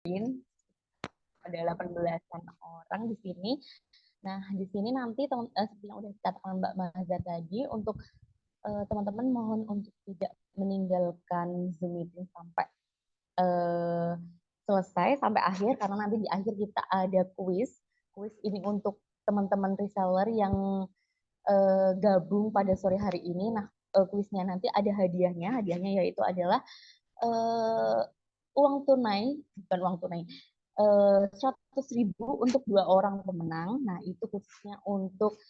ada 18-an orang di sini. Nah, di sini nanti seperti yang udah dikatakan Mbak Maza tadi, untuk teman-teman mohon untuk tidak meninggalkan Zoom meeting sampai selesai, sampai akhir, karena nanti di akhir kita ada kuis. Kuis ini untuk teman-teman reseller yang gabung pada sore hari ini. Nah, kuisnya nanti ada hadiahnya. Hadiahnya yaitu adalah uang tunai, bukan uang tunai, 100.000 untuk 2 orang pemenang. Nah, itu khususnya untuk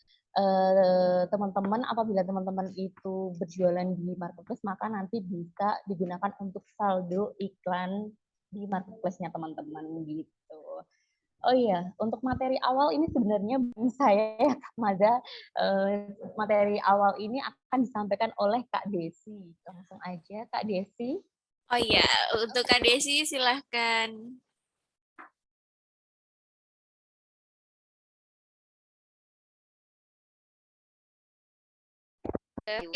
teman-teman. Apabila teman-teman itu berjualan di marketplace, maka nanti bisa digunakan untuk saldo iklan di marketplace-nya teman-teman gitu. Oh iya, untuk materi awal ini sebenarnya saya ya Kak Maza, materi awal ini akan disampaikan oleh Kak Desi. Langsung aja Kak Desi. Oh iya, untuk Kak Desi silahkan.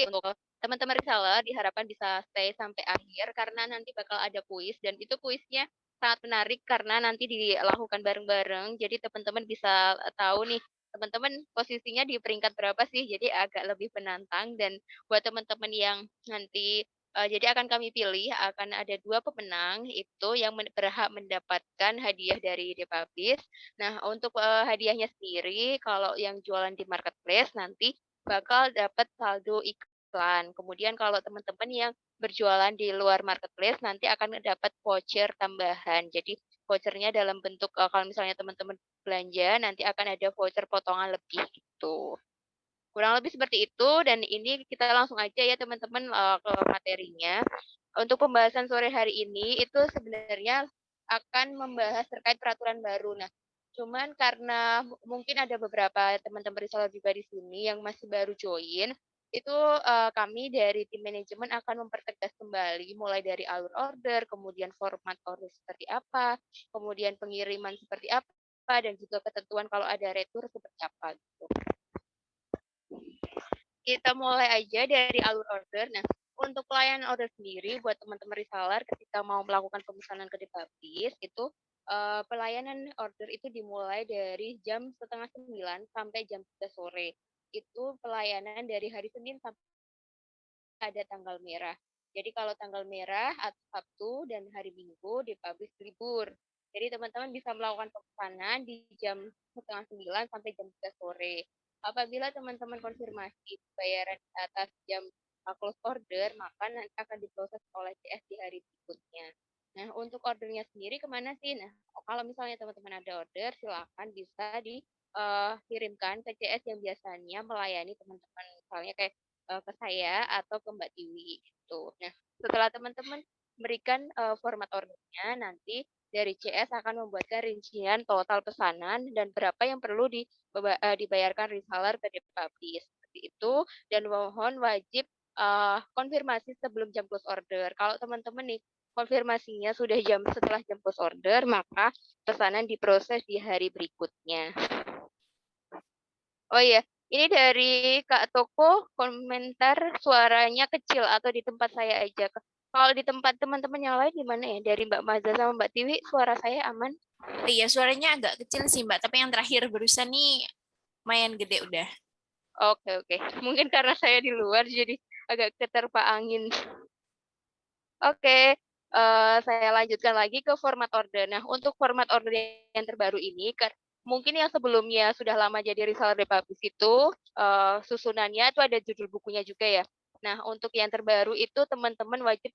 Untuk teman-teman reseller diharapkan bisa stay sampai akhir karena nanti bakal ada kuis, dan itu kuisnya sangat menarik karena nanti dilakukan bareng-bareng. Jadi teman-teman bisa tahu nih teman-teman posisinya di peringkat berapa sih. Jadi agak lebih menantang, dan buat teman-teman yang nanti jadi akan kami pilih, akan ada 2 pemenang itu yang berhak mendapatkan hadiah dari Depablis. Nah, untuk hadiahnya sendiri kalau yang jualan di marketplace nanti bakal dapat saldo iklan. Kemudian kalau teman-teman yang berjualan di luar marketplace nanti akan dapat voucher tambahan. Jadi vouchernya dalam bentuk kalau misalnya teman-teman belanja nanti akan ada voucher potongan lebih gitu. Kurang lebih seperti itu, dan ini kita langsung aja ya teman-teman ke materinya. Untuk pembahasan sore hari ini itu sebenarnya akan membahas terkait peraturan baru. Nah, cuman karena mungkin ada beberapa teman-teman reseller juga di sini yang masih baru join, itu kami dari tim manajemen akan mempertegas kembali mulai dari alur order, kemudian format order seperti apa, kemudian pengiriman seperti apa, dan juga ketentuan kalau ada retur seperti apa gitu. Kita mulai aja dari alur order. Nah, untuk pelayanan order sendiri buat teman-teman reseller ketika mau melakukan pemesanan ke Depablis itu pelayanan order itu dimulai dari jam 8:30 sampai jam 3 sore. Itu pelayanan dari hari Senin sampai ada tanggal merah. Jadi kalau tanggal merah atau Sabtu dan hari Minggu Depablis libur. Jadi teman-teman bisa melakukan pemesanan di jam 8:30 sampai jam 3 sore. Apabila teman-teman konfirmasi bayaran di atas jam close order, maka nanti akan diproses oleh CS di hari berikutnya. Nah, untuk ordernya sendiri kemana sih? Nah, kalau misalnya teman-teman ada order, silakan bisa dikirimkan ke CS yang biasanya melayani teman-teman. Misalnya kayak ke saya atau ke Mbak Tiwi gitu. Nah, setelah teman-teman memberikan format ordernya, nanti dari CS akan membuatkan rincian total pesanan dan berapa yang perlu dibayarkan reseller ke Depablis seperti itu, dan mohon wajib konfirmasi sebelum jam close order. Kalau teman-teman nih konfirmasinya sudah setelah jam close order, maka pesanan diproses di hari berikutnya. Oh iya, ini dari Kak Toko komentar suaranya kecil atau di tempat saya aja. Kalau di tempat teman-teman yang lain gimana ya? Dari Mbak Maza sama Mbak Tiwi, suara saya aman? Iya, suaranya agak kecil sih Mbak, tapi yang terakhir barusan nih lumayan gede udah. Oke. Mungkin karena saya di luar jadi agak keterpa angin. Oke, saya lanjutkan lagi ke format order. Nah, untuk format order yang terbaru ini, mungkin yang sebelumnya sudah lama jadi reseller Depablis itu, susunannya itu ada judul bukunya juga ya. Nah, untuk yang terbaru itu teman-teman wajib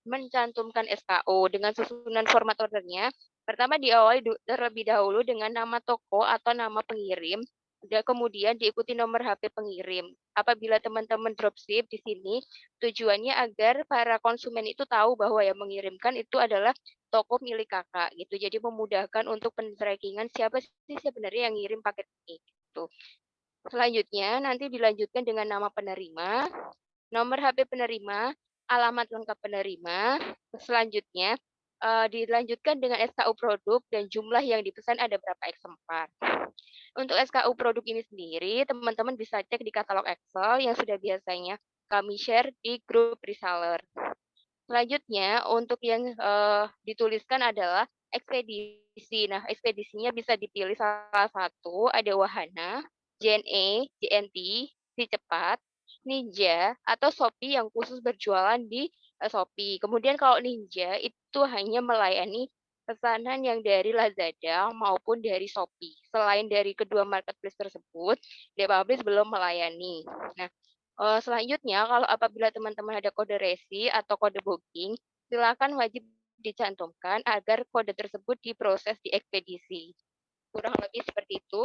mencantumkan SKO dengan susunan format ordernya. Pertama diawali terlebih dahulu dengan nama toko atau nama pengirim, kemudian diikuti nomor HP pengirim. Apabila teman-teman dropship di sini, tujuannya agar para konsumen itu tahu bahwa yang mengirimkan itu adalah toko milik kakak gitu. Jadi memudahkan untuk pentrackingan siapa sih sebenarnya yang ngirim paket ini gitu. Selanjutnya nanti dilanjutkan dengan nama penerima, nomor HP penerima, alamat lengkap penerima. Selanjutnya dilanjutkan dengan SKU produk dan jumlah yang dipesan ada berapa eksemplar. Untuk SKU produk ini sendiri, teman-teman bisa cek di katalog Excel yang sudah biasanya kami share di grup reseller. Selanjutnya, untuk yang dituliskan adalah ekspedisi. Nah, ekspedisinya bisa dipilih salah satu, ada Wahana, JNE, JNT, Si Cepat, Ninja, atau Shopee yang khusus berjualan di Shopee. Kemudian kalau Ninja itu hanya melayani pesanan yang dari Lazada maupun dari Shopee. Selain dari kedua marketplace tersebut, Depublish belum melayani. Nah, selanjutnya kalau apabila teman-teman ada kode resi atau kode booking, silakan wajib dicantumkan agar kode tersebut diproses di ekspedisi. Kurang lebih seperti itu.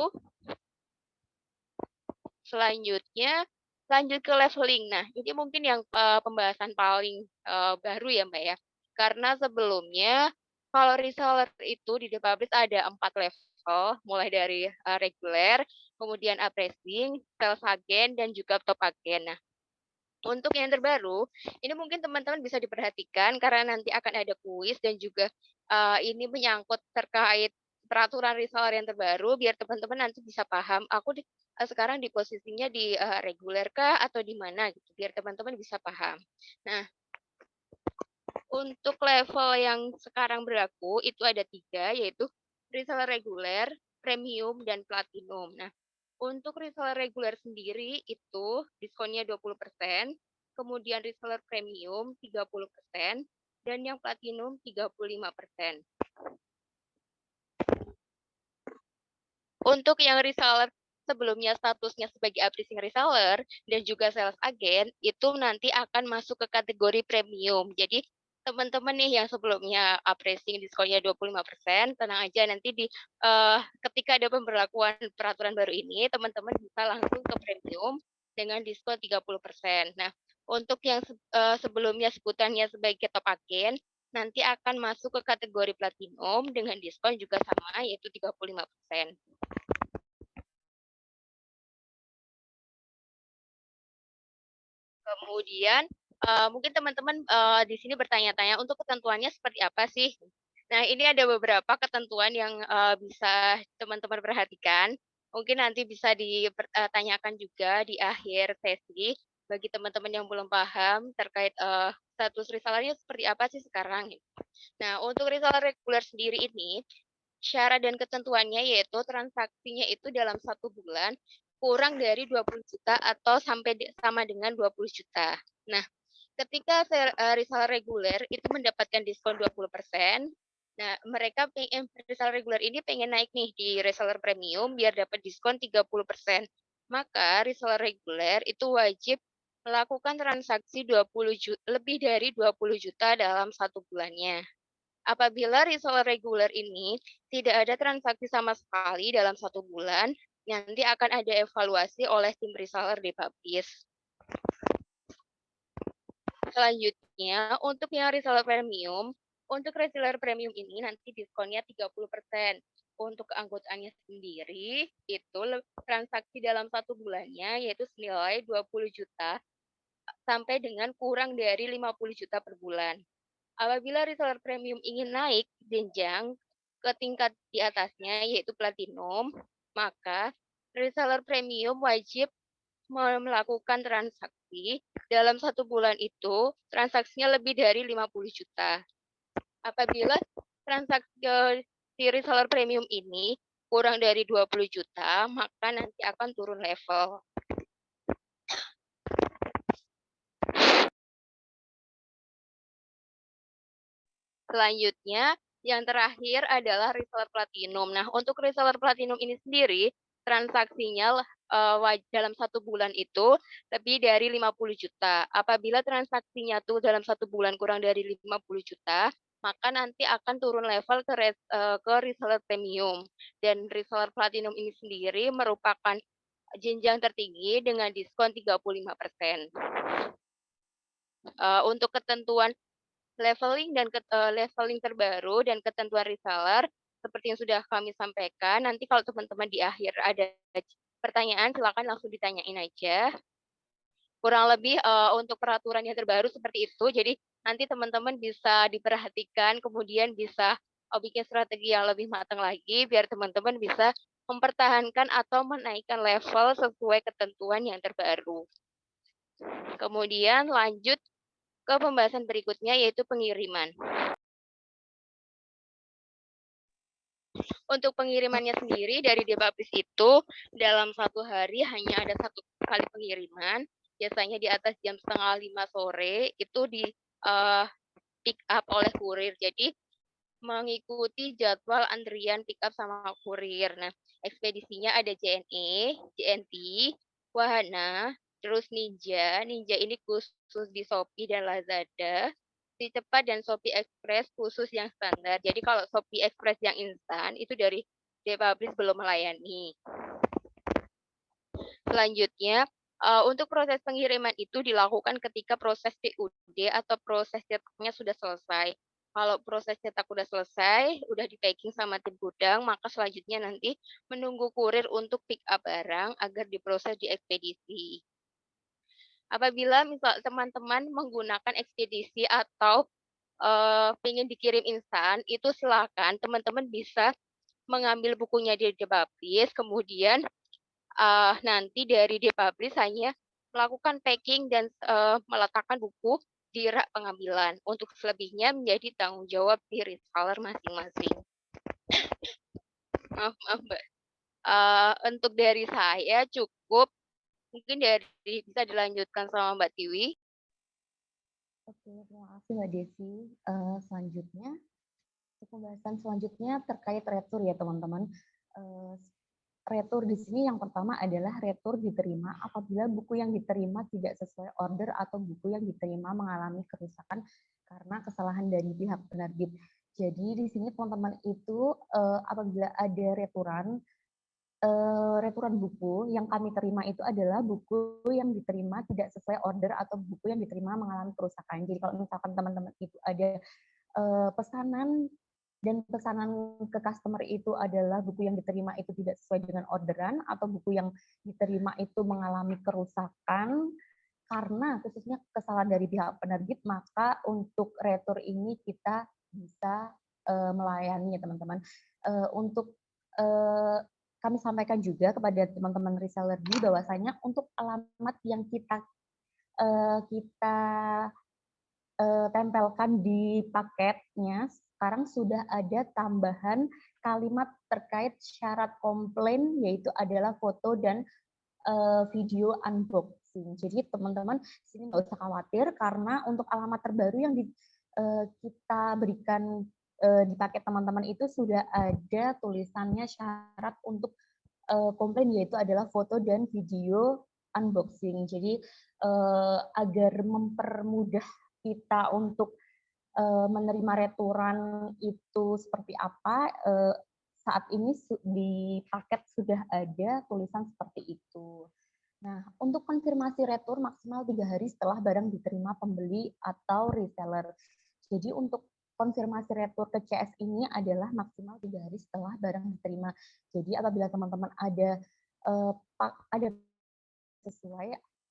Selanjutnya, lanjut ke leveling. Nah, ini mungkin yang pembahasan paling baru ya, Mbak ya. Karena sebelumnya, kalau reseller itu di Depublish ada 4 level, mulai dari reguler, kemudian appraising, sales agent, dan juga top agent. Nah, untuk yang terbaru, ini mungkin teman-teman bisa diperhatikan karena nanti akan ada kuis dan juga ini menyangkut terkait peraturan reseller yang terbaru, biar teman-teman nanti bisa paham, aku sekarang di posisinya di reguler kah atau di mana gitu, biar teman-teman bisa paham. Nah, untuk level yang sekarang berlaku itu ada 3, yaitu reseller reguler, premium, dan platinum. Nah, untuk reseller reguler sendiri itu diskonnya 20%, kemudian reseller premium 30%, dan yang platinum 35%. Untuk yang reseller sebelumnya statusnya sebagai appraising reseller dan juga sales agent, itu nanti akan masuk ke kategori premium. Jadi teman-teman nih yang sebelumnya appraising diskonnya 25%, tenang aja nanti ketika ada pemberlakuan peraturan baru ini, teman-teman bisa langsung ke premium dengan diskon 30%. Nah, untuk yang sebelumnya sebutannya sebagai top agent, nanti akan masuk ke kategori platinum dengan diskon juga sama, yaitu 35%. Kemudian mungkin teman-teman di sini bertanya-tanya untuk ketentuannya seperti apa sih? Nah, ini ada beberapa ketentuan yang bisa teman-teman perhatikan. Mungkin nanti bisa ditanyakan juga di akhir sesi bagi teman-teman yang belum paham terkait status resellernya seperti apa sih sekarang. Nah, untuk reseller reguler sendiri ini, syarat dan ketentuannya yaitu transaksinya itu dalam 1 bulan kurang dari 20 juta atau sama dengan 20 juta. Nah, ketika reseller reguler itu mendapatkan diskon 20%, nah mereka reseller reguler ini pengen naik nih di reseller premium biar dapat diskon 30%. Maka reseller reguler itu wajib melakukan transaksi lebih dari 20 juta dalam 1 bulannya. Apabila reseller reguler ini tidak ada transaksi sama sekali dalam 1 bulan, nanti akan ada evaluasi oleh tim reseller di Publish. Selanjutnya, untuk yang reseller premium, untuk reseller premium ini nanti diskonnya 30%. Untuk keanggotaannya sendiri, itu transaksi dalam 1 bulannya yaitu senilai 20 juta sampai dengan kurang dari 50 juta per bulan. Apabila reseller premium ingin naik jenjang ke tingkat di atasnya, yaitu platinum, maka reseller premium wajib melakukan transaksi dalam 1 bulan itu, transaksinya lebih dari 50 juta. Apabila transaksi di reseller premium ini kurang dari 20 juta, maka nanti akan turun level. Selanjutnya, yang terakhir adalah reseller platinum. Nah, untuk reseller platinum ini sendiri, transaksinya dalam 1 bulan itu lebih dari 50 juta. Apabila transaksinya tuh dalam 1 bulan kurang dari 50 juta, maka nanti akan turun level ke reseller premium. Dan reseller platinum ini sendiri merupakan jenjang tertinggi dengan diskon 35%. Untuk ketentuan leveling terbaru dan ketentuan reseller seperti yang sudah kami sampaikan. Nanti kalau teman-teman di akhir ada pertanyaan, silakan langsung ditanyain aja. Kurang lebih untuk peraturan yang terbaru seperti itu. Jadi nanti teman-teman bisa diperhatikan, kemudian bisa bikin strategi yang lebih matang lagi, biar teman-teman bisa mempertahankan atau menaikkan level sesuai ketentuan yang terbaru. Kemudian lanjut ke pembahasan berikutnya, yaitu pengiriman. Untuk pengirimannya sendiri dari Depablis itu dalam satu hari hanya ada 1 kali pengiriman, biasanya di atas jam 4:30 sore itu di pick up oleh kurir. Jadi mengikuti jadwal antrian pick up sama kurir. Nah, ekspedisinya ada JNE, JNT, Wahana, terus Ninja. Ninja ini khusus di Shopee dan Lazada. Si Cepat dan Shopee Express khusus yang standar. Jadi kalau Shopee Express yang instan itu dari Depablis belum melayani. Selanjutnya, untuk proses pengiriman itu dilakukan ketika proses PUD atau proses cetaknya sudah selesai. Kalau proses cetak sudah selesai, udah di-packing sama tim gudang, maka selanjutnya nanti menunggu kurir untuk pick up barang agar diproses di ekspedisi. Apabila misal teman-teman menggunakan ekspedisi atau ingin dikirim instan, itu silakan teman-teman bisa mengambil bukunya di Depablis, kemudian nanti dari Depablis hanya melakukan packing dan meletakkan buku di rak pengambilan. Untuk selebihnya menjadi tanggung jawab di reseller masing-masing. Maaf, Mbak. Untuk dari saya cukup. Mungkin bisa dilanjutkan sama Mbak Tiwi. Oke, terima kasih Mbak Desi. Selanjutnya, pembahasan selanjutnya terkait retur ya teman-teman. Retur di sini yang pertama adalah retur diterima apabila buku yang diterima tidak sesuai order atau buku yang diterima mengalami kerusakan karena kesalahan dari pihak penerbit. Jadi di sini teman-teman itu apabila ada returan buku yang kami terima itu adalah buku yang diterima tidak sesuai order atau buku yang diterima mengalami kerusakan. Jadi kalau misalkan teman-teman itu ada pesanan dan pesanan ke customer itu adalah buku yang diterima itu tidak sesuai dengan orderan atau buku yang diterima itu mengalami kerusakan karena khususnya kesalahan dari pihak penerbit, maka untuk retur ini kita bisa melayani ya teman-teman. Untuk kami sampaikan juga kepada teman-teman reseller di bahwasanya untuk alamat yang kita tempelkan di paketnya sekarang sudah ada tambahan kalimat terkait syarat komplain yaitu adalah foto dan video unboxing. Jadi teman-teman sini nggak usah khawatir karena untuk alamat terbaru yang kita berikan di paket teman-teman itu sudah ada tulisannya syarat untuk komplain yaitu adalah foto dan video unboxing. Jadi agar mempermudah kita untuk menerima returan itu seperti apa, saat ini di paket sudah ada tulisan seperti itu. Nah, untuk konfirmasi retur maksimal 3 hari setelah barang diterima pembeli atau reseller. Jadi untuk konfirmasi retur ke CS ini adalah maksimal 3 hari setelah barang diterima. Jadi apabila teman-teman ada sesuai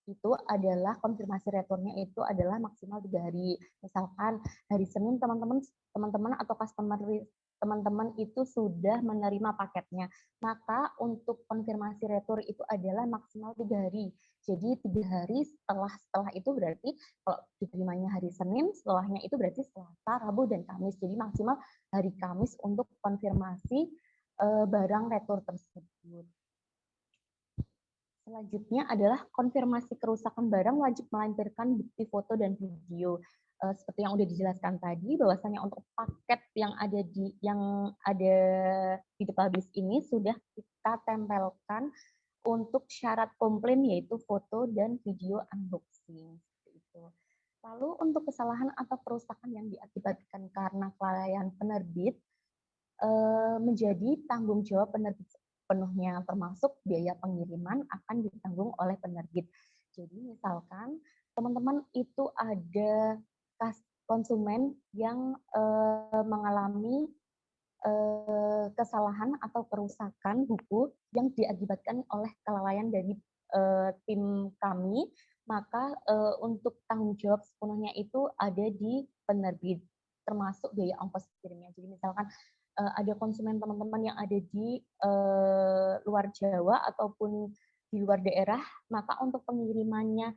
itu adalah konfirmasi returnya itu adalah maksimal 3 hari. Misalkan hari Senin teman-teman atau customer teman-teman itu sudah menerima paketnya, maka untuk konfirmasi retur itu adalah maksimal 3 hari. Jadi 3 hari setelah itu berarti kalau diterimanya hari Senin, setelahnya itu berarti Selasa, Rabu, dan Kamis. Jadi maksimal hari Kamis untuk konfirmasi barang retur tersebut. Selanjutnya adalah konfirmasi kerusakan barang wajib melampirkan bukti foto dan video. Seperti yang sudah dijelaskan tadi, bahwasanya untuk paket yang ada di Depablis ini sudah kita tempelkan untuk syarat komplain yaitu foto dan video unboxing. Lalu untuk kesalahan atau kerusakan yang diakibatkan karena kelalaian penerbit menjadi tanggung jawab penerbit penuhnya, termasuk biaya pengiriman akan ditanggung oleh penerbit. Jadi misalkan teman-teman itu ada konsumen yang mengalami kesalahan atau kerusakan buku yang diakibatkan oleh kelalaian dari tim kami, maka untuk tanggung jawab sepenuhnya itu ada di penerbit, termasuk biaya ongkos kirimnya. Jadi misalkan ada konsumen teman-teman yang ada di luar Jawa ataupun di luar daerah, maka untuk pengirimannya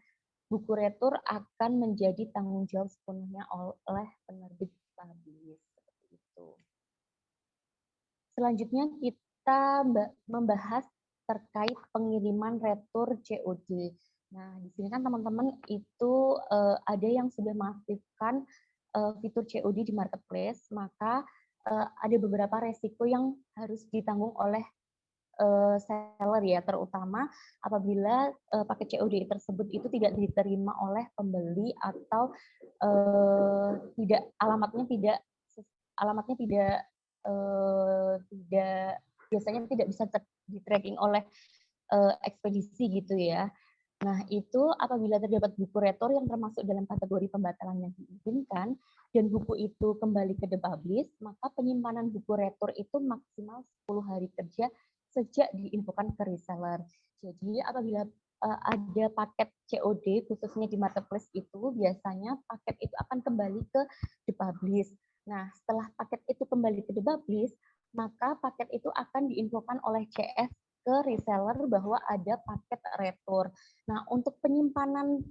buku retur akan menjadi tanggung jawab sepenuhnya oleh penerbit Depablis. Seperti itu. Selanjutnya kita membahas terkait pengiriman retur COD. Nah, di sini kan teman-teman itu ada yang sudah mengaktifkan fitur COD di marketplace, maka ada beberapa resiko yang harus ditanggung oleh seller ya, terutama apabila paket COD tersebut itu tidak diterima oleh pembeli atau alamatnya tidak biasanya tidak bisa di-tracking oleh ekspedisi gitu ya. Nah, itu apabila terdapat buku retur yang termasuk dalam kategori pembatalan yang diizinkan dan buku itu kembali ke depublish, maka penyimpanan buku retur itu maksimal 10 hari kerja sejak diinfokan ke reseller. Jadi apabila ada paket COD khususnya di marketplace itu, biasanya paket itu akan kembali ke depublish. Nah, setelah paket itu kembali ke depublish, maka paket itu akan diinfokan oleh CS ke reseller bahwa ada paket retur. Nah, untuk penyimpanan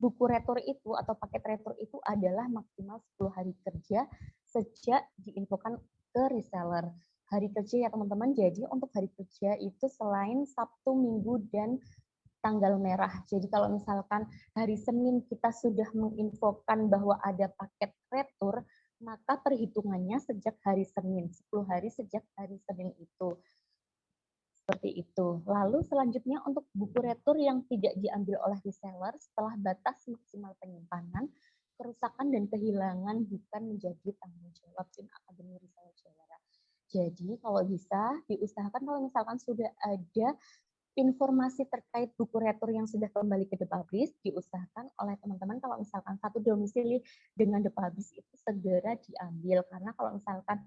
buku retur itu atau paket retur itu adalah maksimal 10 hari kerja sejak diinfokan ke reseller. Hari kerja ya teman-teman, jadi untuk hari kerja itu selain Sabtu, Minggu, dan tanggal merah. Jadi kalau misalkan hari Senin kita sudah menginfokan bahwa ada paket retur, maka perhitungannya sejak hari Senin, 10 hari sejak hari Senin itu. Seperti itu. Lalu selanjutnya untuk buku retur yang tidak diambil oleh reseller setelah batas maksimal penyimpanan, kerusakan dan kehilangan bukan menjadi tanggung jawab tim Akademi Reseller Jawara. Jadi kalau bisa diusahakan kalau misalkan sudah ada informasi terkait buku retur yang sudah kembali ke depublish, diusahakan oleh teman-teman kalau misalkan satu domisili dengan depublish itu segera diambil, karena kalau misalkan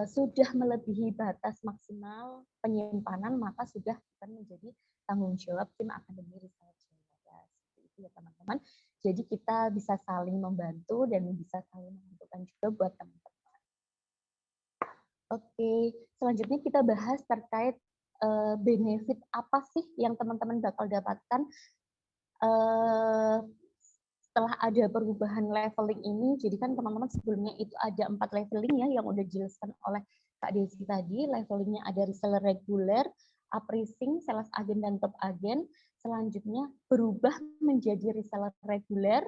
sudah melebihi batas maksimal penyimpanan, maka sudah bukan menjadi tanggung jawab tim Akademi Reseller Jawara. Seperti itu ya teman-teman. Jadi kita bisa saling membantu dan bisa saling menentukan juga buat teman-teman. Oke, selanjutnya kita bahas terkait benefit apa sih yang teman-teman bakal dapatkan setelah ada perubahan leveling ini. Jadi kan teman-teman sebelumnya itu ada 4 leveling ya yang udah dijelaskan oleh Kak Desi tadi. Levelingnya ada reseller reguler, uprising, sales agent, dan top agent. Selanjutnya berubah menjadi reseller reguler,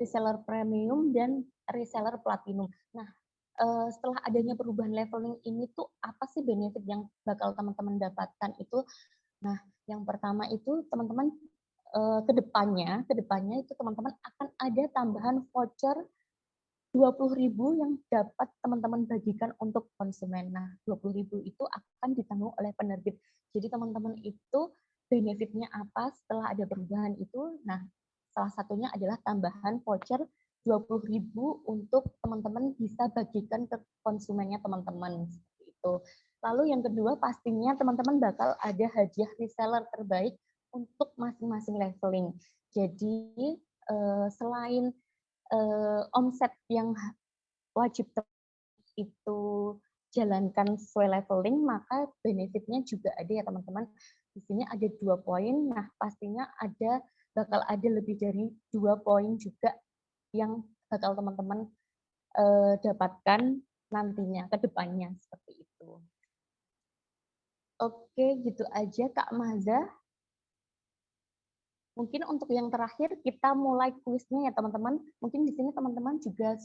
reseller premium, dan reseller platinum. Nah, setelah adanya perubahan leveling ini tuh apa sih benefit yang bakal teman-teman dapatkan itu? Nah, yang pertama itu teman-teman kedepannya itu teman-teman akan ada tambahan voucher 20.000 yang dapat teman-teman bagikan untuk konsumen. Nah, 20.000 itu akan ditanggung oleh penerbit. Jadi teman-teman itu benefitnya apa setelah ada perubahan itu? Nah, salah satunya adalah tambahan voucher 20.000 untuk teman-teman bisa bagikan ke konsumennya teman-teman. Seperti itu. Lalu yang kedua pastinya teman-teman bakal ada hadiah reseller terbaik untuk masing-masing leveling. Jadi selain omset yang wajib itu jalankan sesuai leveling, maka benefitnya juga ada ya teman-teman. Di sini ada 2 poin. Nah, pastinya bakal ada lebih dari 2 poin juga yang bakal teman-teman dapatkan nantinya ke depannya seperti itu. Oke, gitu aja Kak Maza. Mungkin untuk yang terakhir kita mulai kuisnya ya teman-teman. Mungkin di sini teman-teman juga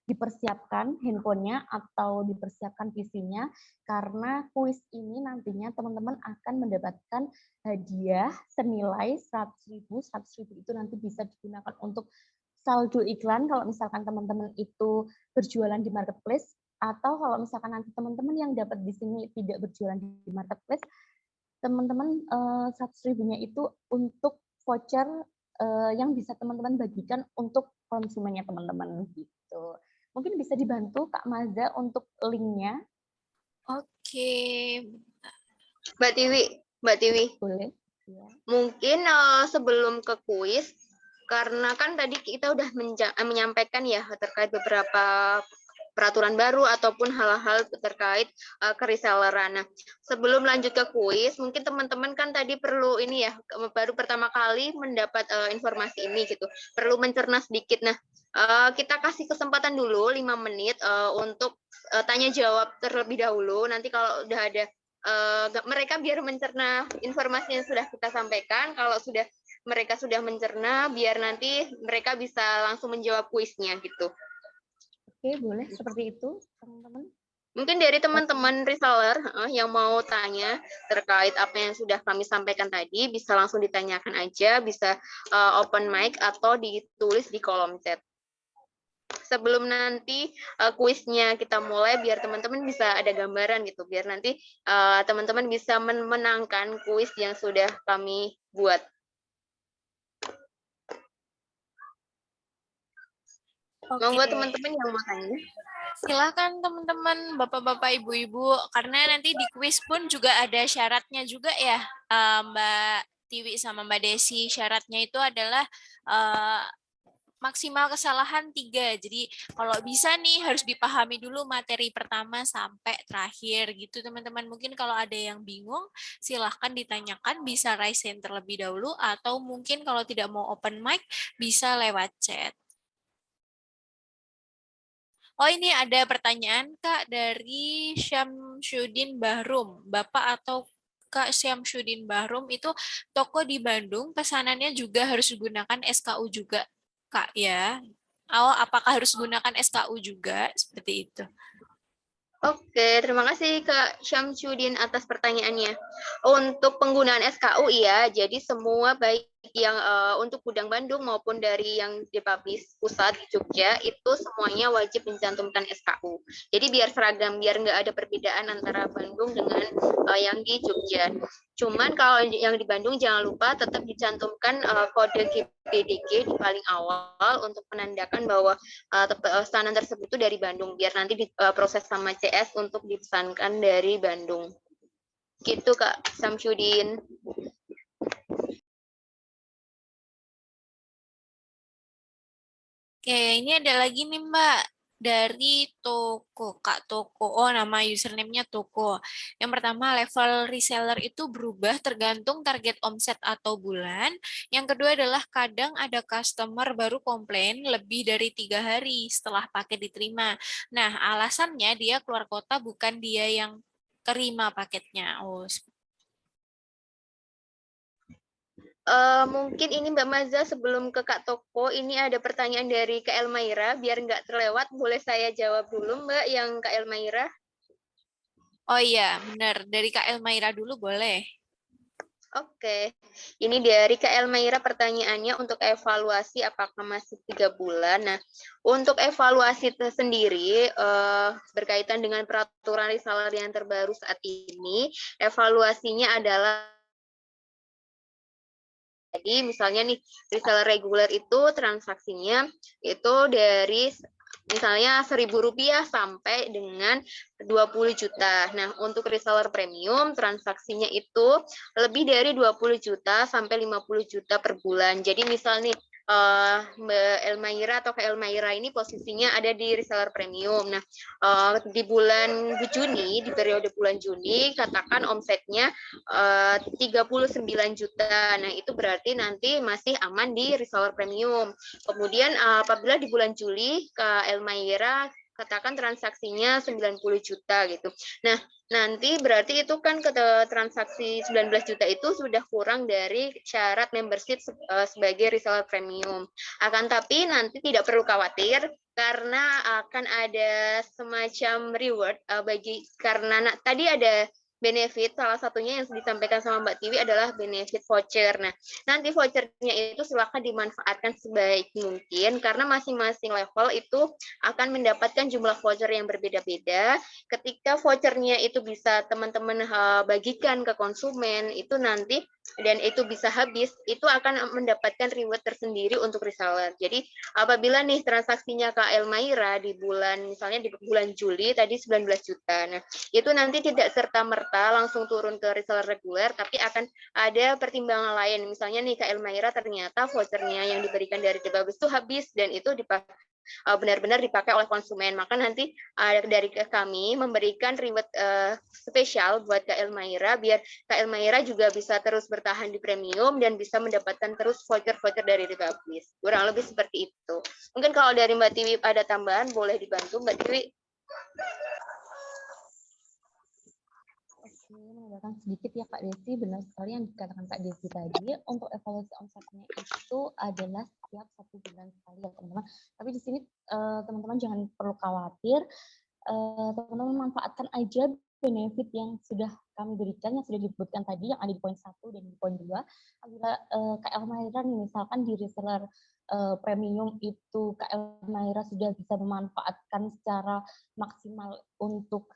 dipersiapkan handphonenya atau dipersiapkan PC-nya karena kuis ini nantinya teman-teman akan mendapatkan hadiah senilai 100.000. 100.000 itu nanti bisa digunakan untuk saldo iklan kalau misalkan teman-teman itu berjualan di marketplace, atau kalau misalkan nanti teman-teman yang dapat di sini tidak berjualan di marketplace, teman-teman 100.000-nya itu untuk voucher yang bisa teman-teman bagikan untuk konsumennya teman-teman gitu. Mungkin bisa dibantu Kak Maza untuk linknya. Oke. Mbak Tiwi. Boleh. Ya. Mungkin sebelum ke kuis, karena kan tadi kita udah menyampaikan ya terkait beberapa peraturan baru ataupun hal-hal terkait kereselleran. Nah, sebelum lanjut ke kuis, mungkin teman-teman kan tadi perlu ini ya, baru pertama kali mendapat informasi ini gitu, perlu mencerna sedikit. Nah, kita kasih kesempatan dulu 5 menit untuk tanya jawab terlebih dahulu. Nanti kalau udah ada mereka biar mencerna informasi yang sudah kita sampaikan. Kalau mereka sudah mencerna, biar nanti mereka bisa langsung menjawab kuisnya gitu. Oke, boleh seperti itu, teman-teman. Mungkin dari teman-teman reseller yang mau tanya terkait apa yang sudah kami sampaikan tadi, bisa langsung ditanyakan aja, bisa open mic atau ditulis di kolom chat. Sebelum nanti kuisnya kita mulai, biar teman-teman bisa ada gambaran gitu, biar nanti teman-teman bisa memenangkan kuis yang sudah kami buat. Monggo teman-teman yang mau tanya. Silakan teman-teman, bapak-bapak, ibu-ibu, karena nanti di kuis pun juga ada syaratnya juga ya, Mbak Tiwi sama Mbak Desi. Syaratnya itu adalah maksimal kesalahan 3. Jadi kalau bisa nih harus dipahami dulu materi pertama sampai terakhir gitu teman-teman. Mungkin kalau ada yang bingung silahkan ditanyakan, bisa raise hand terlebih dahulu, atau mungkin kalau tidak mau open mic bisa lewat chat. Oh, ini ada pertanyaan Kak dari Syamsuddin Bahrum. Bapak atau Kak Syamsuddin Bahrum itu toko di Bandung, pesanannya juga harus gunakan SKU juga, Kak ya. Oh, apakah harus gunakan SKU juga? Seperti itu. Oke, terima kasih Kak Syamsuddin atas pertanyaannya. Untuk penggunaan SKU iya, jadi semua baik yang untuk gudang Bandung maupun dari yang dipublish pusat di Jogja itu semuanya wajib mencantumkan SKU. Jadi biar seragam, biar nggak ada perbedaan antara Bandung dengan yang di Jogja. Cuman kalau yang di Bandung jangan lupa tetap dicantumkan kode GPDG di paling awal untuk menandakan bahwa pesanan tersebut itu dari Bandung, biar nanti diproses sama CS untuk dipesankan dari Bandung. Gitu Kak Syamsuddin. Oke, ini ada lagi nih Mbak dari Toko, Kak Toko. Oh, nama username-nya Toko. Yang pertama, level reseller itu berubah tergantung target omset atau bulan. Yang kedua adalah kadang ada customer baru komplain lebih dari 3 hari setelah paket diterima. Nah, alasannya dia keluar kota, bukan dia yang terima paketnya. Oh, Mungkin ini Mbak Maza sebelum ke Kak Toko, ini ada pertanyaan dari Kak Elmaira, biar nggak terlewat, boleh saya jawab dulu Mbak yang Kak Elmaira? oh iya, benar. Dari Kak Elmaira dulu boleh. Oke, ini dari Kak Elmaira pertanyaannya untuk evaluasi apakah masih 3 bulan. Nah, untuk evaluasi sendiri berkaitan dengan peraturan reseller yang terbaru saat ini, evaluasinya adalah jadi misalnya nih reseller reguler itu transaksinya itu dari misalnya Rp1.000 sampai dengan 20 juta. Nah, untuk reseller premium transaksinya itu lebih dari 20 juta sampai 50 juta per bulan. Jadi misalnya Mbak Elmaira atau Kak Elmaira ini posisinya ada di reseller premium. Nah, di bulan Juni, di periode bulan Juni, katakan omsetnya 39 juta. Nah, itu berarti nanti masih aman di reseller premium. Kemudian apabila di bulan Juli Kak Elmaira katakan transaksinya 90 juta gitu. Nah, nanti berarti itu kan transaksi 19 juta itu sudah kurang dari syarat membership sebagai reseller premium. Akan tapi nanti tidak perlu khawatir karena akan ada semacam reward karena tadi ada benefit, salah satunya yang disampaikan sama Mbak Tiwi adalah benefit voucher. Nah, nanti vouchernya itu silakan dimanfaatkan sebaik mungkin karena masing-masing level itu akan mendapatkan jumlah voucher yang berbeda-beda. Ketika vouchernya itu bisa teman-teman bagikan ke konsumen, itu nanti dan itu bisa habis, itu akan mendapatkan reward tersendiri untuk reseller. Jadi apabila nih transaksinya Kak Elmaira di bulan, misalnya di bulan Juli tadi 19 juta, nah itu nanti tidak serta-merta langsung turun ke reseller reguler, tapi akan ada pertimbangan lain. Misalnya nih Kak Elmaira ternyata vouchernya yang diberikan dari Debabes itu habis dan itu benar-benar dipakai oleh konsumen. Maka nanti dari kami memberikan reward spesial buat Kak Elmaira, biar Kak Elmaira juga bisa terus bertahan di premium dan bisa mendapatkan terus voucher-voucher dari Republis. Kurang lebih seperti itu. Mungkin kalau dari Mbak Tiwi ada tambahan, boleh dibantu Mbak Tiwi. Oke, menambahkan sedikit ya Kak Desi, benar sekali yang dikatakan Kak Desi tadi. Untuk evaluasi omsetnya itu adalah setiap 1 bulan sekali ya teman-teman. Tapi di sini teman-teman jangan perlu khawatir, teman-teman manfaatkan aja benefit yang sudah kami berikan, yang sudah disebutkan tadi, yang ada di poin 1 dan di poin 2. Apabila Kak Elmaira misalkan di reseller premium itu Kak Elmaira sudah bisa memanfaatkan secara maksimal untuk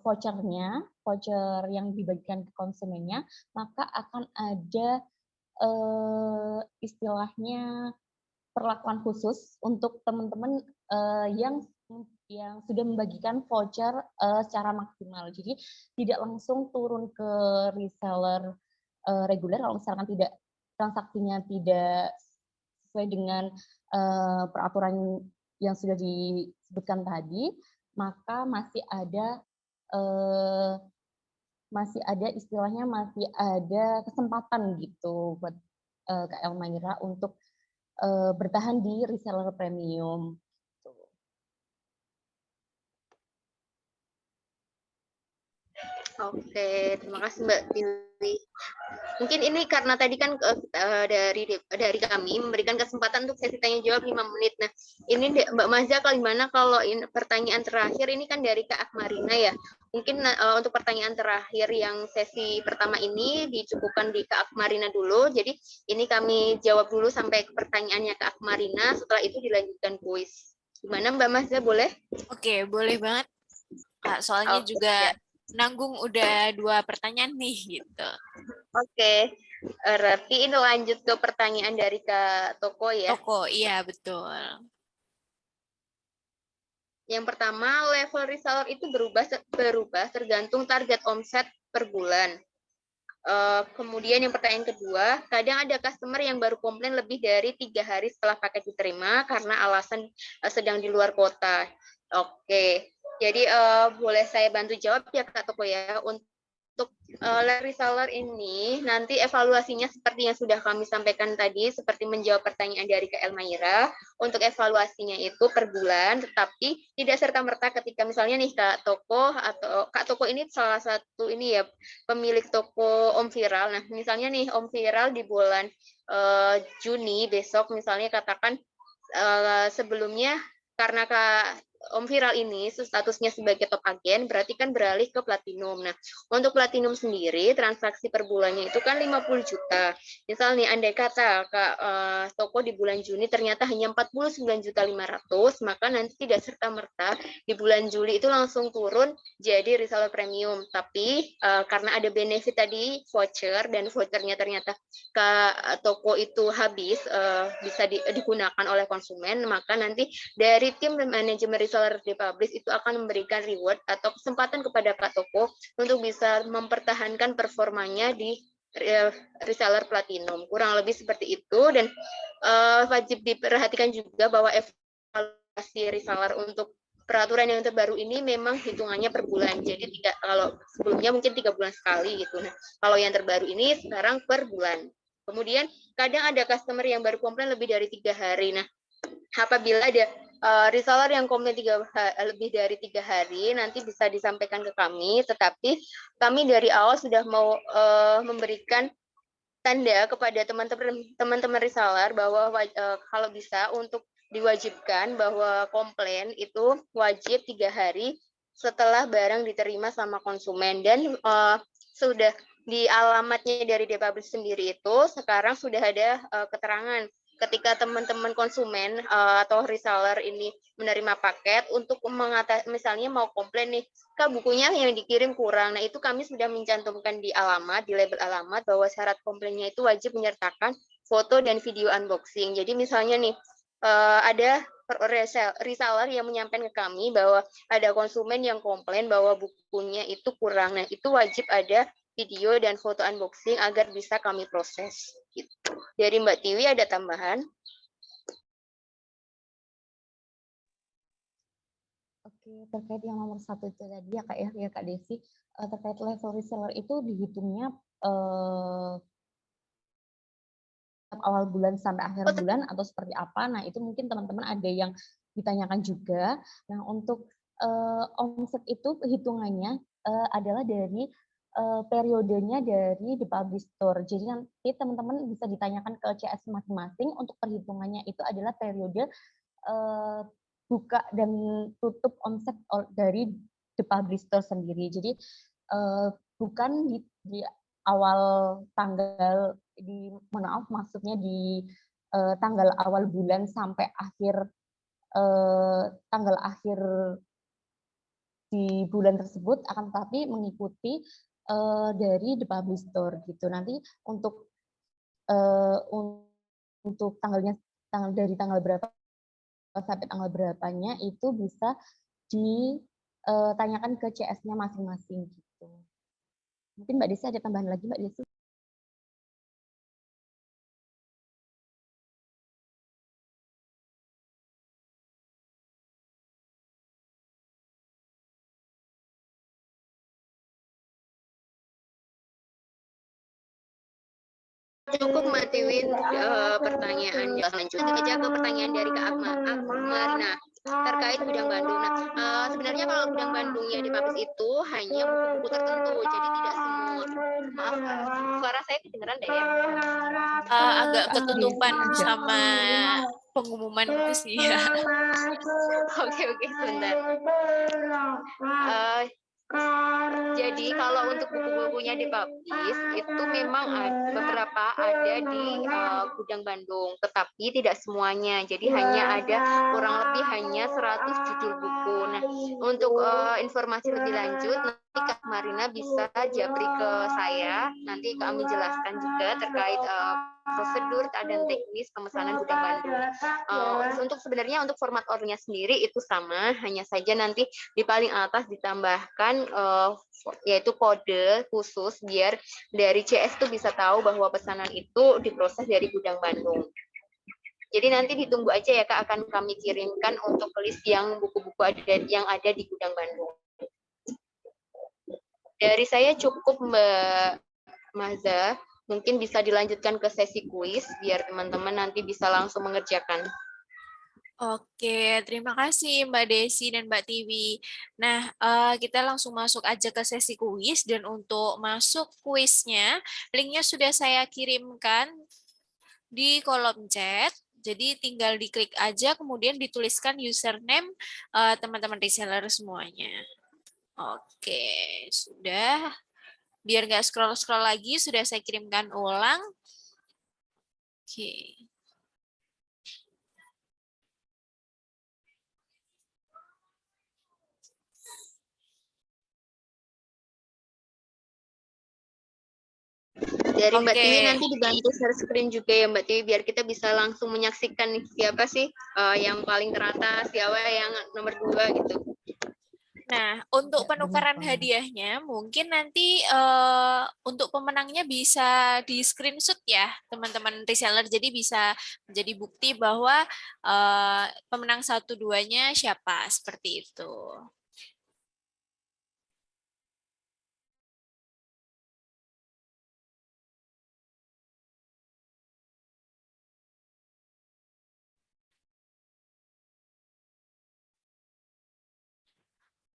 vouchernya, voucher yang dibagikan ke konsumennya, maka akan ada istilahnya perlakuan khusus untuk teman-teman yang sudah membagikan voucher secara maksimal. Jadi tidak langsung turun ke reseller reguler kalau misalkan tidak transaksinya tidak sesuai dengan peraturan yang sudah disebutkan tadi, maka masih ada kesempatan gitu buat Kak Elmaira untuk bertahan di reseller premium. Oke, terima kasih Mbak Tiwi. Mungkin ini karena tadi kan dari kami memberikan kesempatan untuk sesi tanya jawab 5 menit. Nah, ini Mbak Mazia gimana kalau pertanyaan terakhir ini kan dari Kak Akmarina ya. Mungkin untuk pertanyaan terakhir yang sesi pertama ini dicukupkan di Kak Akmarina dulu. Jadi ini kami jawab dulu sampai ke pertanyaannya Kak Akmarina. Setelah itu dilanjutkan kuis. Gimana Mbak Mazia, boleh? Oke, boleh banget Kak. Soalnya juga nanggung udah 2 pertanyaan nih gitu. Oke, berarti ini lanjut ke pertanyaan dari Kak Toko ya. Toko, iya betul. Yang pertama, level reseller itu berubah tergantung target omset per bulan. Kemudian yang pertanyaan kedua, kadang ada customer yang baru komplain lebih dari 3 hari setelah paket diterima karena alasan sedang di luar kota. Oke, jadi boleh saya bantu jawab ya Kak Toko ya. Untuk reseller ini nanti evaluasinya seperti yang sudah kami sampaikan tadi, seperti menjawab pertanyaan dari Kak Elmaira. Untuk evaluasinya itu per bulan, tetapi tidak serta-merta ketika misalnya nih Kak Toko ini salah satu ini ya pemilik toko Om Viral. Nah, misalnya nih Om Viral di bulan Juni besok misalnya katakan sebelumnya karena Om Viral ini statusnya sebagai top agen, berarti kan beralih ke platinum. Nah, untuk platinum sendiri, transaksi per bulannya itu kan 50 juta. Misal nih, andai kata toko di bulan Juni ternyata hanya 49.500.000, maka nanti tidak serta-merta di bulan Juli itu langsung turun jadi reseller premium. Tapi karena ada benefit tadi, voucher, dan vouchernya ternyata toko itu habis, bisa digunakan oleh konsumen, maka nanti dari tim manajemen reseller Republis itu akan memberikan reward atau kesempatan kepada Kak Toko untuk bisa mempertahankan performanya di reseller platinum. Kurang lebih seperti itu, dan wajib diperhatikan juga bahwa evaluasi reseller untuk peraturan yang terbaru ini memang hitungannya per bulan. Jadi tidak, kalau sebelumnya mungkin 3 bulan sekali gitu. Nah, kalau yang terbaru ini sekarang per bulan. Kemudian kadang ada customer yang baru komplain lebih dari 3 hari. Nah, apabila ada reseller yang komplain lebih dari 3 hari, nanti bisa disampaikan ke kami, tetapi kami dari awal sudah mau memberikan tanda kepada teman-teman reseller bahwa kalau bisa untuk diwajibkan bahwa komplain itu wajib 3 hari setelah barang diterima sama konsumen, dan sudah di alamatnya dari Republis sendiri itu sekarang sudah ada keterangan ketika teman-teman konsumen atau reseller ini menerima paket untuk misalnya mau komplain nih, Kak bukunya yang dikirim kurang. Nah itu kami sudah mencantumkan di alamat, di label alamat bahwa syarat komplainnya itu wajib menyertakan foto dan video unboxing. Jadi misalnya nih ada reseller yang menyampaikan ke kami bahwa ada konsumen yang komplain bahwa bukunya itu kurang. Nah itu wajib ada video dan foto unboxing agar bisa kami proses. Gitu. Dari Mbak Tiwi ada tambahan? Terkait yang nomor 1 itu tadi ya Kak Desi, terkait level reseller itu dihitungnya awal bulan sampai akhir bulan atau seperti apa. Nah, itu mungkin teman-teman ada yang ditanyakan juga. Nah, untuk omset itu hitungannya adalah dari periodenya dari the publish store. Jadi nanti teman-teman bisa ditanyakan ke CS masing-masing. Untuk perhitungannya itu adalah periode buka dan tutup omset dari the publish store sendiri. Jadi bukan di awal tanggal maksudnya di tanggal awal bulan sampai akhir tanggal akhir di bulan tersebut, akan tetapi mengikuti dari the publish store gitu. Nanti untuk tanggalnya dari tanggal berapa sampai tanggal berapanya itu bisa ditanyakan ke CS-nya masing-masing gitu. Mungkin Mbak Desi ada tambahan lagi, Mbak Desi? Cukup Mbak Tiwi pertanyaannya. Lanjut aja ke pertanyaan dari Kak Marina terkait gudang Bandung. Nah, sebenarnya kalau gudang Bandungnya dipublish itu hanya buku-buku tertentu, jadi tidak semua. Maaf, suara saya kedengeran deh ya? Agak ketutupan sama pengumuman itu sih ya. Oke, sebentar. Jadi kalau untuk buku-bukunya dipublish itu memang beberapa ada di gudang Bandung, tetapi tidak semuanya. Jadi hanya ada kurang lebih hanya 100 judul buku. Nah, untuk informasi lebih lanjut nanti Kak Marina bisa japri ke saya. Nanti kami jelaskan juga terkait prosedur dan teknis pemesanan gudang Bandung. Sebenarnya untuk format ordernya sendiri itu sama, hanya saja nanti di paling atas ditambahkan yaitu kode khusus biar dari CS itu bisa tahu bahwa pesanan itu diproses dari gudang Bandung. Jadi nanti ditunggu aja ya Kak, akan kami kirimkan untuk list yang buku-buku yang ada di gudang Bandung. Dari saya cukup Mbak Maza. Mungkin bisa dilanjutkan ke sesi kuis biar teman-teman nanti bisa langsung mengerjakan. Oke, terima kasih Mbak Desi dan Mbak Tiwi. Nah, kita langsung masuk aja ke sesi kuis, dan untuk masuk kuisnya, linknya sudah saya kirimkan di kolom chat. Jadi tinggal diklik aja, kemudian dituliskan username teman-teman reseller semuanya. Oke, sudah. Biar nggak scroll-scroll lagi, sudah saya kirimkan ulang. Oke. Dari Mbak Tiwi nanti dibantu share screen juga ya Mbak Tiwi, biar kita bisa langsung menyaksikan siapa sih yang paling teratas, siapa yang nomor 2 gitu. Nah, untuk penukaran hadiahnya, mungkin nanti untuk pemenangnya bisa di screenshot ya, teman-teman reseller. Jadi bisa menjadi bukti bahwa pemenang 1-2-nya siapa, seperti itu.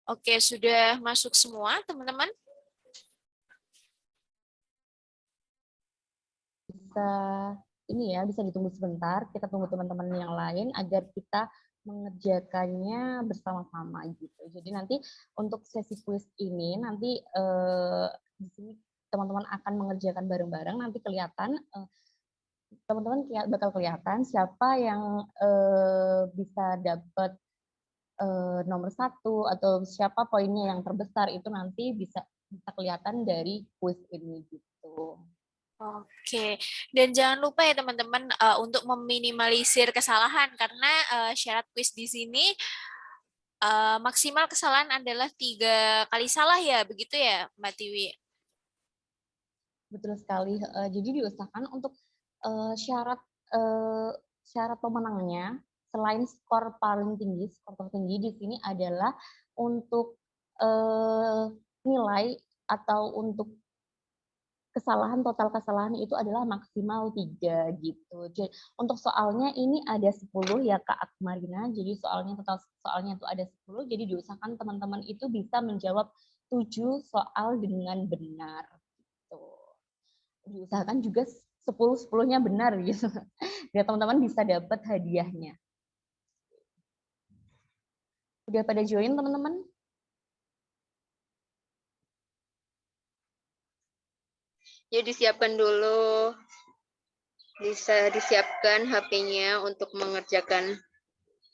Oke, sudah masuk semua, teman-teman? Bisa ini ya, bisa ditunggu sebentar. Kita tunggu teman-teman yang lain agar kita mengerjakannya bersama-sama gitu. Jadi nanti untuk sesi kuis ini nanti di sini teman-teman akan mengerjakan bareng-bareng. Nanti kelihatan teman-teman bakal kelihatan siapa yang bisa dapat nomor 1 atau siapa poinnya yang terbesar, itu nanti bisa kelihatan dari kuis ini gitu. Oke, dan jangan lupa ya teman-teman untuk meminimalisir kesalahan, karena syarat kuis di sini maksimal kesalahan adalah 3 kali salah ya, begitu ya Mbak Tiwi? Betul sekali. Jadi diusahakan untuk syarat syarat pemenangnya, selain skor paling tinggi, skor tertinggi di sini adalah untuk nilai atau untuk total kesalahan itu adalah maksimal 3 gitu. Jadi untuk soalnya ini ada 10 ya Kak Akmarina. Jadi total soalnya itu ada 10. Jadi diusahakan teman-teman itu bisa menjawab 7 soal dengan benar gitu. Diusahakan juga 10-10-nya benar gitu. Biar teman-teman bisa dapat hadiahnya. Udah pada join teman-teman? Ya disiapkan dulu. Bisa disiapkan HP-nya untuk mengerjakan.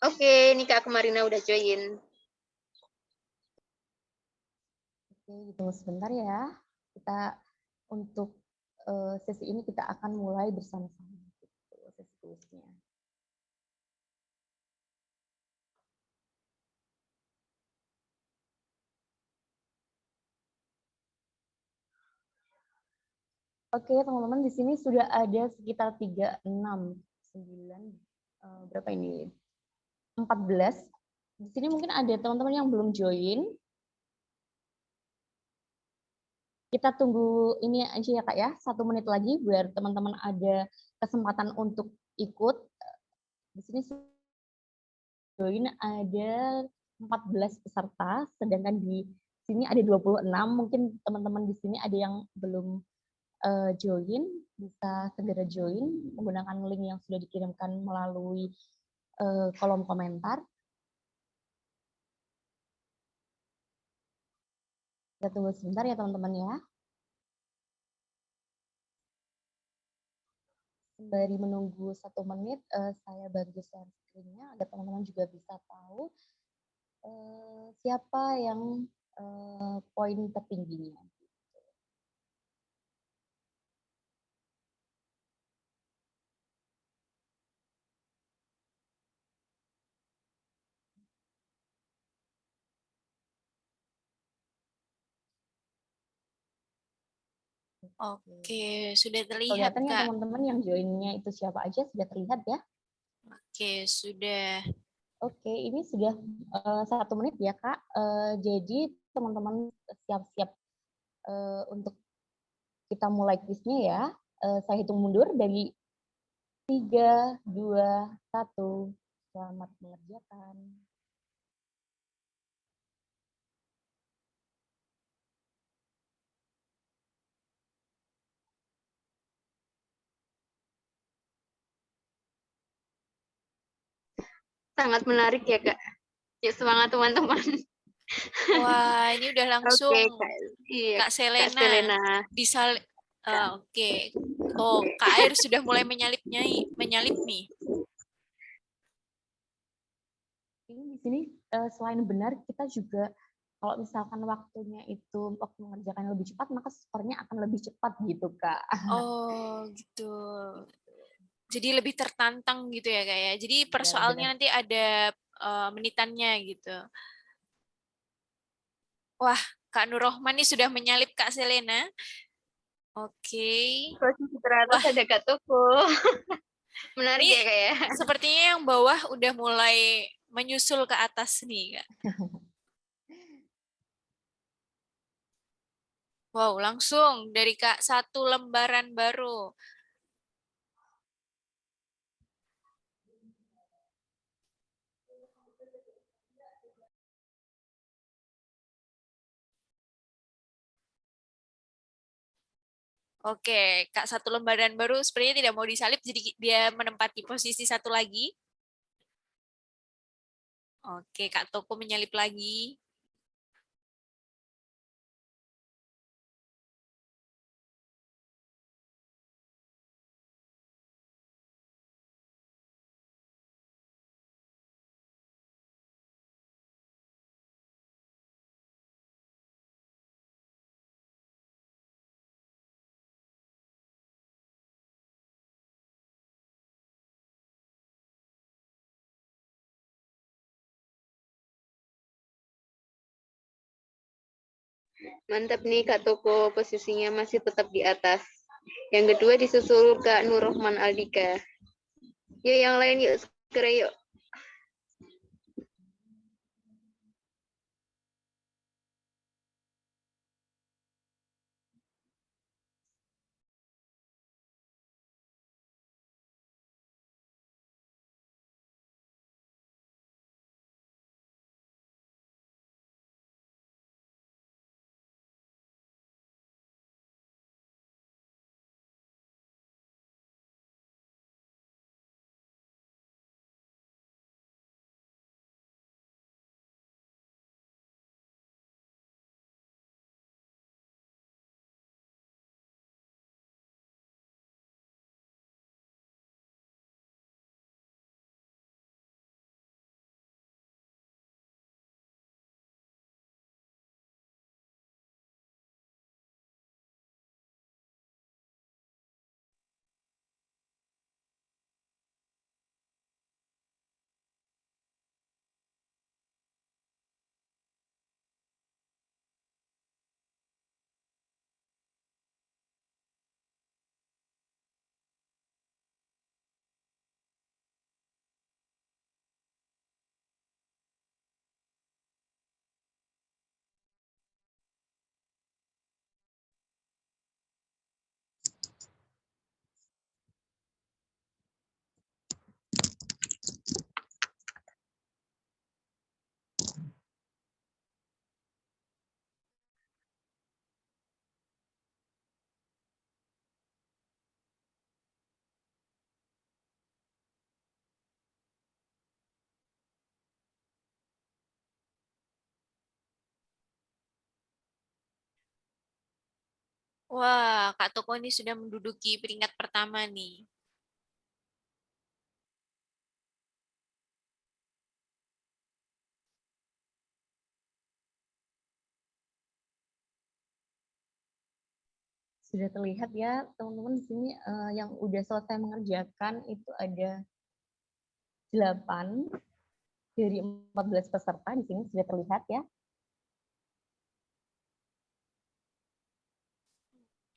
Oke, ini Kak Marina udah join. Oke, tunggu sebentar ya. Kita untuk sesi ini kita akan mulai bersama-sama gitu, sesi kuisnya. Oke, teman-teman, di sini sudah ada sekitar 3, 6, 9, berapa ini? 14. Di sini mungkin ada teman-teman yang belum join. Kita tunggu ini aja ya Kak ya, 1 menit lagi biar teman-teman ada kesempatan untuk ikut. Di sini join ada 14 peserta, sedangkan di sini ada 26. Mungkin teman-teman di sini ada yang belum join, bisa segera join menggunakan link yang sudah dikirimkan melalui kolom komentar. Kita tunggu sebentar ya teman-teman ya. Sembari menunggu 1 menit, saya bantu share screen-nya agar teman-teman juga bisa tahu siapa yang poin tertingginya. Oke, sudah terlihat, Kelihatan ya Kak. teman-teman yang join-nya itu siapa aja, sudah terlihat ya? Oke, sudah. Oke, ini sudah 1 menit ya Kak. Jadi teman-teman siap-siap untuk kita mulai kuisnya ya. Saya hitung mundur dari 3, 2, 1. Selamat mengerjakan. Sangat menarik ya Kak. Ya semangat teman-teman. Wah, ini udah langsung Oke, Kak. Iya, Kak Selena. Kak Selena. Oke. Oh, Kak Air sudah mulai menyalip nih. Ini di sini selain benar, kita juga kalau misalkan waktunya itu waktu mengerjakan lebih cepat, maka skornya akan lebih cepat gitu Kak. Oh, gitu. Jadi lebih tertantang gitu ya Kak ya. Jadi per Ya, soalnya benar. nanti ada menitannya gitu. Wah, Kak Nur Rohman nih sudah menyalip Kak Selena. Oke. Posisi teratas Wah, ada Kak Toko. Menarik ini ya Kak ya. sepertinya yang bawah udah mulai menyusul ke atas nih Kak. Wow, langsung dari Kak 1 lembaran baru. Oke, Kak 1 lembaran baru sepertinya tidak mau disalip, jadi dia menempati posisi 1 lagi. Oke, Kak Toko menyalip lagi. Mantap nih Kak Toko, posisinya masih tetap di atas. Yang kedua disusul Kak Nur Rohman Aldika. Yuk yang lain yuk, segera yuk. Wah, Kak Toko ini sudah menduduki peringkat pertama nih. Sudah terlihat ya teman-teman di sini yang udah selesai mengerjakan itu ada 8 dari 14 peserta di sini sudah terlihat ya.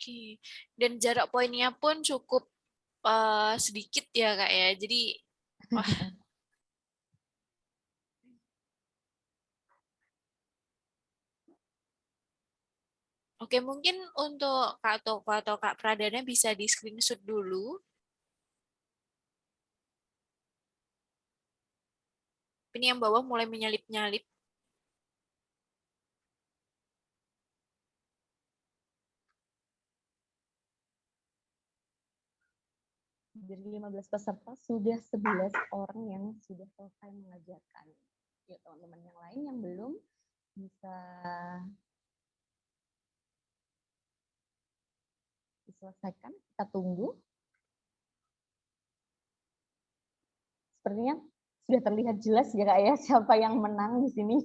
Oke. Dan jarak poinnya pun cukup sedikit ya Kak ya. Jadi wah, oke, mungkin untuk Kak Toko atau Kak Pradana bisa di screenshot dulu. Ini yang bawah mulai menyalip-nyalip. Dari 15 peserta sudah 11 orang yang sudah selesai mengajarkan. Ya teman-teman yang lain yang belum bisa diselesaikan, kita tunggu. Sepertinya sudah terlihat jelas ya Kak ya siapa yang menang di sini.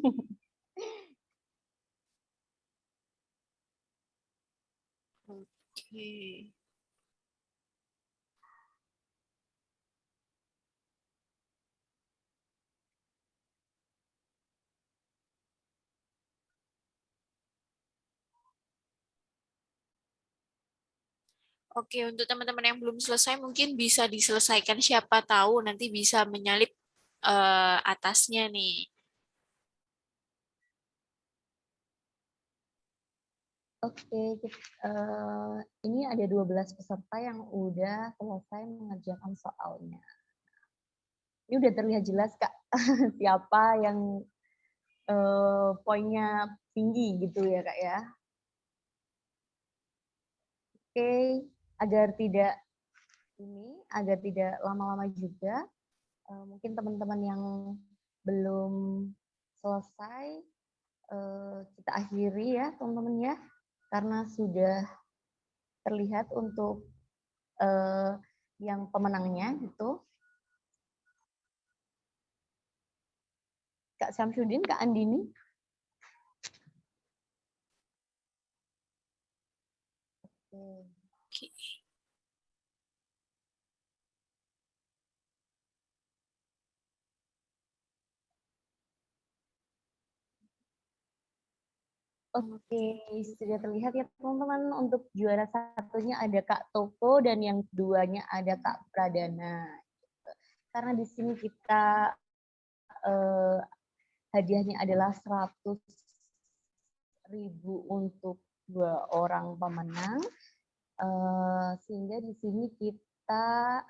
Oke. Oke, untuk teman-teman yang belum selesai mungkin bisa diselesaikan, siapa tahu nanti bisa menyalip atasnya nih. Oke, ini ada 12 peserta yang udah selesai mengerjakan soalnya. Ini udah terlihat jelas Kak siapa yang poinnya tinggi gitu ya Kak ya. Oke, agar tidak lama-lama juga, mungkin teman-teman yang belum selesai kita akhiri ya teman-teman ya, karena sudah terlihat untuk yang pemenangnya gitu. Kak Syamsuddin, Kak Andini. Oke. Oke, sudah terlihat ya teman-teman. Untuk juara satunya ada Kak Toko dan yang keduanya ada Kak Pradana. Karena di sini kita hadiahnya adalah 100.000 untuk 2 orang pemenang. Sehingga di sini kita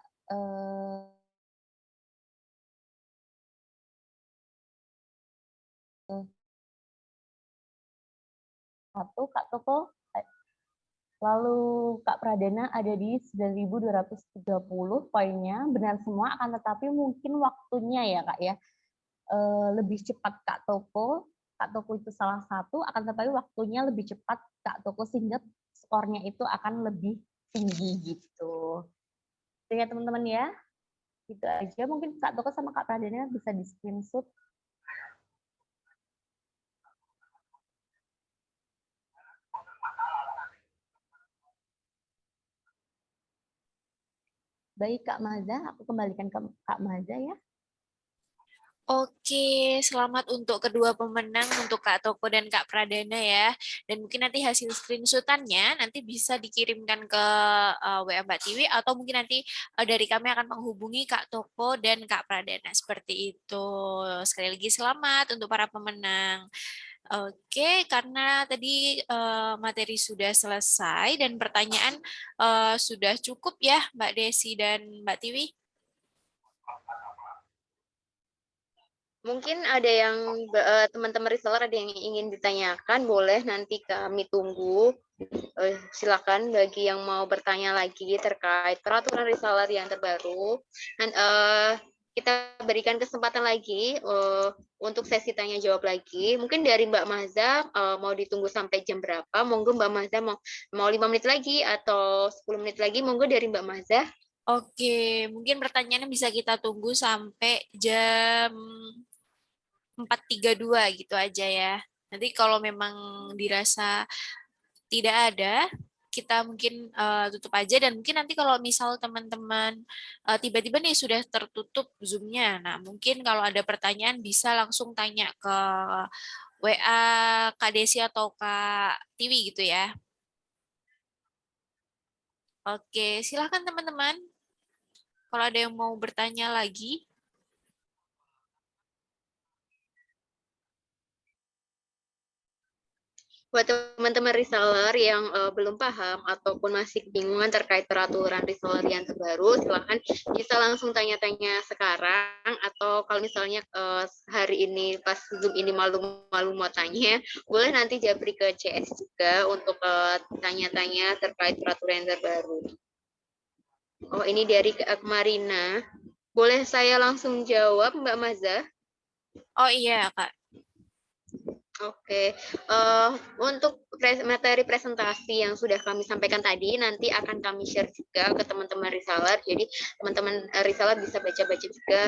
satu Kak Toko, lalu Kak Pradana ada di 9.230 poinnya, benar semua, akan tetapi mungkin waktunya ya Kak ya, lebih cepat Kak Toko itu salah satu, akan tetapi waktunya lebih cepat Kak Toko sehingga skornya itu akan lebih tinggi gitu. Itu ya teman-teman ya, gitu aja. Mungkin Kak Toko sama Kak Pradana bisa di screenshot. Baik Kak Maza, aku kembalikan ke Kak Maza ya. Oke, selamat untuk kedua pemenang, untuk Kak Toko dan Kak Pradana ya. Dan mungkin nanti hasil screenshotannya nanti bisa dikirimkan ke WA Mbak Tiwi, atau mungkin nanti dari kami akan menghubungi Kak Toko dan Kak Pradana. Seperti itu. Sekali lagi selamat untuk para pemenang. Oke, karena tadi materi sudah selesai dan pertanyaan sudah cukup ya Mbak Desi dan Mbak Tiwi. Mungkin ada yang teman-teman reseller ada yang ingin ditanyakan, boleh nanti kami tunggu. Silakan bagi yang mau bertanya lagi terkait peraturan reseller yang terbaru. Dan kita berikan kesempatan lagi untuk sesi tanya jawab lagi. Mungkin dari Mbak Maza mau ditunggu sampai jam berapa? Monggo Mbak Maza mau 5 menit lagi atau 10 menit lagi, monggo dari Mbak Maza. Oke, mungkin pertanyaannya bisa kita tunggu sampai jam 4.32 gitu aja ya. Nanti kalau memang dirasa tidak ada, kita mungkin tutup aja, dan mungkin nanti kalau misal teman-teman tiba-tiba nih sudah tertutup Zoom-nya, nah mungkin kalau ada pertanyaan bisa langsung tanya ke WA Kak Desi atau Kak Tiwi gitu ya. Oke, silahkan teman-teman. Kalau ada yang mau bertanya lagi. Buat teman-teman reseller yang belum paham ataupun masih kebingungan terkait peraturan reseller yang terbaru, silahkan bisa langsung tanya-tanya sekarang, atau kalau misalnya hari ini pas Zoom ini malu-malu mau tanya, boleh nanti japri ke CS juga untuk tanya-tanya terkait peraturan yang terbaru. Oh, ini dari Kak Marina. Boleh saya langsung jawab, Mbak Maza? Oh iya, Kak. Oke, untuk materi presentasi yang sudah kami sampaikan tadi nanti akan kami share juga ke teman-teman reseller. Jadi teman-teman reseller bisa baca-baca juga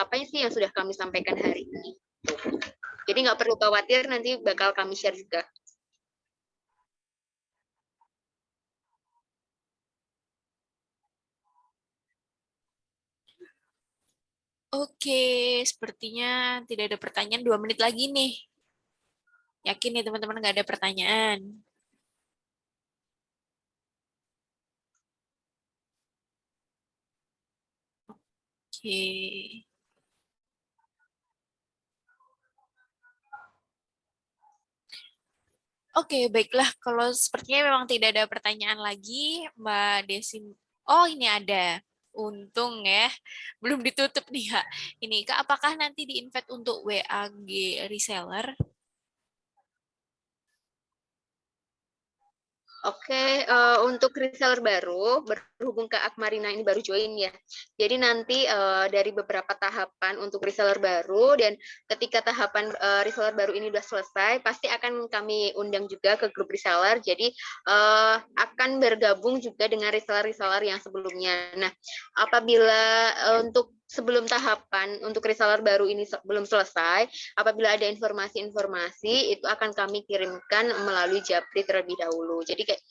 apa sih yang sudah kami sampaikan hari ini. Jadi nggak perlu khawatir, nanti bakal kami share juga. Oke, sepertinya tidak ada pertanyaan. 2 menit lagi nih. Yakin nih teman-teman nggak ada pertanyaan? Oke. Oke, baiklah. Kalau sepertinya memang tidak ada pertanyaan lagi, Mbak Desi. Oh, ini ada. Untung ya, belum ditutup nih, Kak. Ini, Kak, apakah nanti di-invite untuk WAG reseller? Oke, untuk reseller baru, berhubung Kak Akmarina ini baru join ya. Jadi nanti dari beberapa tahapan untuk reseller baru, dan ketika tahapan reseller baru ini sudah selesai, pasti akan kami undang juga ke grup reseller. Jadi akan bergabung juga dengan reseller-reseller yang sebelumnya. Nah, apabila untuk sebelum tahapan untuk reseller baru ini belum selesai, apabila ada informasi-informasi itu akan kami kirimkan melalui Japri terlebih dahulu. Jadi kayak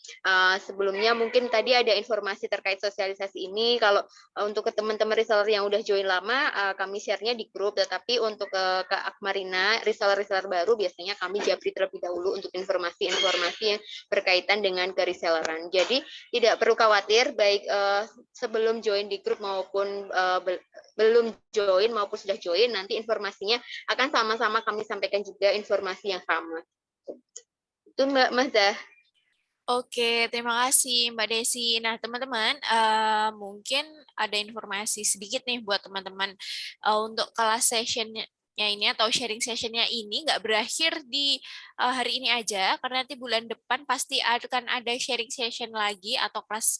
sebelumnya mungkin tadi ada informasi terkait sosialisasi ini, kalau untuk ke teman-teman reseller yang udah join lama kami share-nya di grup, tetapi untuk ke Akmarina reseller-reseller baru biasanya kami Japri terlebih dahulu untuk informasi-informasi yang berkaitan dengan kereselleran. Jadi tidak perlu khawatir, baik sebelum join di grup maupun belum join maupun sudah join, nanti informasinya akan sama-sama kami sampaikan juga informasi yang sama. Itu Mbak Mazah. Oke, terima kasih Mbak Desi. Nah, teman-teman, mungkin ada informasi sedikit nih buat teman-teman untuk kelas sessionnya ini atau sharing sessionnya ini nggak berakhir di hari ini aja, karena nanti bulan depan pasti akan ada sharing session lagi atau kelas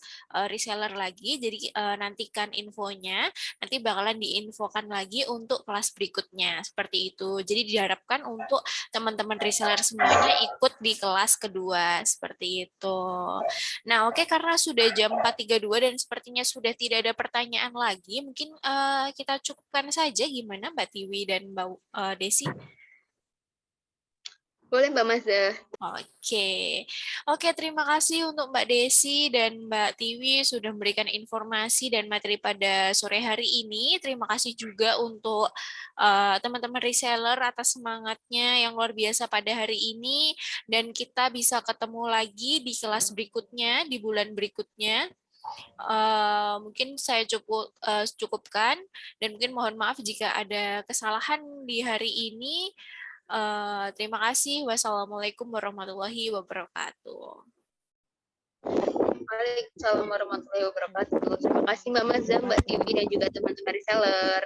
reseller lagi. Jadi nantikan infonya, nanti bakalan diinfokan lagi untuk kelas berikutnya seperti itu. Jadi diharapkan untuk teman-teman reseller semuanya ikut di kelas kedua seperti itu. Nah, oke, karena sudah jam 4.32 dan sepertinya sudah tidak ada pertanyaan lagi, mungkin kita cukupkan saja. Gimana Mbak Tiwi dan Mbak Desi? Boleh Mbak Mazah. Oke, terima kasih untuk Mbak Desi dan Mbak Tiwi sudah memberikan informasi dan materi pada sore hari ini. Terima kasih juga untuk teman-teman reseller atas semangatnya yang luar biasa pada hari ini, dan kita bisa ketemu lagi di kelas berikutnya di bulan berikutnya. Mungkin saya cukupkan, dan mungkin mohon maaf jika ada kesalahan di hari ini. Terima kasih. Wassalamualaikum warahmatullahi wabarakatuh. Waalaikumsalam warahmatullahi wabarakatuh. Terima kasih Mbak Mazah, Mbak Tiwi, dan juga teman-teman reseller.